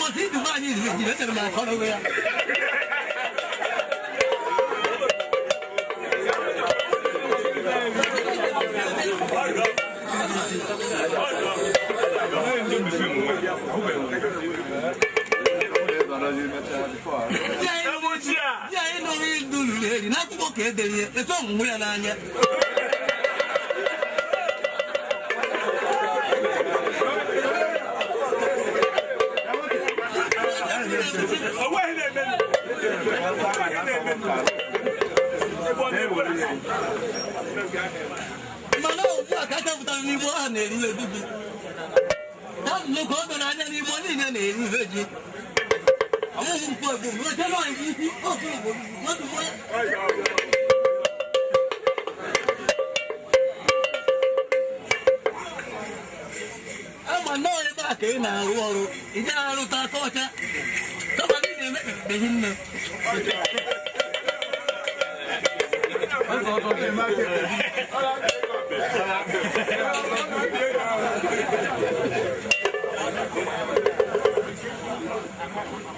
我听你话，你这他妈好头个呀！那不给的，那做不了那呢。Mana udah kata betul ni buat ni ni tu. Dah lu kau tu nanya ni buat ni ni lagi. Kamu buat buat macam mana ini? Oh, buat buat. Mana ni tak kena lu. Ija lu tak kau cak. Kau ni ni begini ni.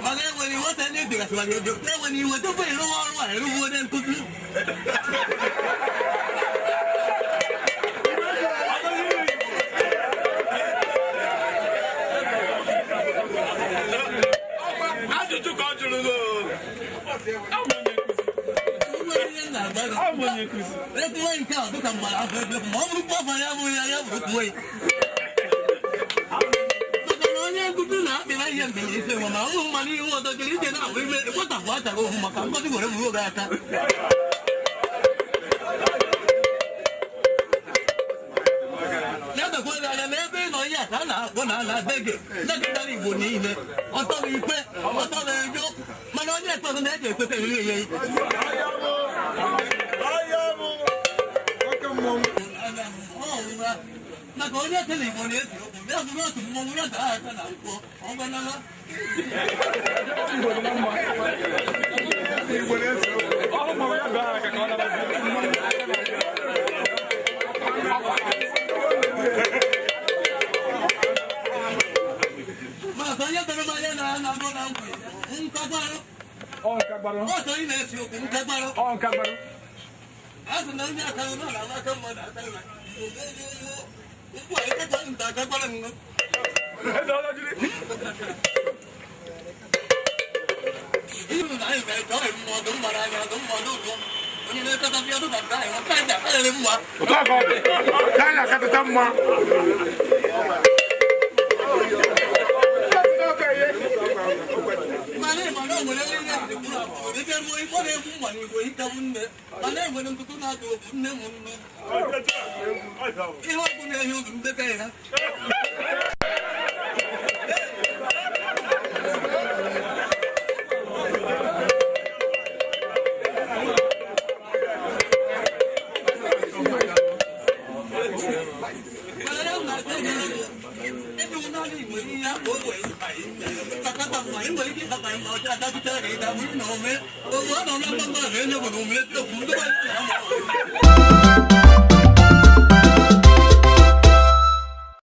Makanya wani wata ne daga sebagai dokter wani wata bai ruwa ruwa dan kudu. Aduh tu kau dulu. Itu yang kau tu kan malah mau lupa pada ya buat. Sebenarnya aku tu nak bila yang beli semua mau mani waktu jadi dia nak beli aku tak buat aku makan kau tu boleh buat kata. Nanti kau ada lebe noya sana kau nak dege nak dari buni ni atau ipe atau lejo mana ni tu nak dege tu ni.那高铁这里过年，要是说从我们这在哪过，我们那个。马上要到了马上拿过来，开关了。哦，开关了。我这里来就开关了。哦，开关了。还是能家看到那干嘛的？我一个人打开关了。到了这里。因为哪有来找人摸东摸来个东摸东摸，你那个他标都敢干，我干点干点不完。我干过，干了干得怎么？Mana mana mana ni ni pula. Dia mau ikut dia pun mana ikut kita pun ni. Mana mana tu tu nak tu pun ni pun ni. Ini pun ni yang tu dekat kan. Hãy subscribe cho kênh Ghiền Mì Gõ để không bỏ lỡ những video hấp dẫn.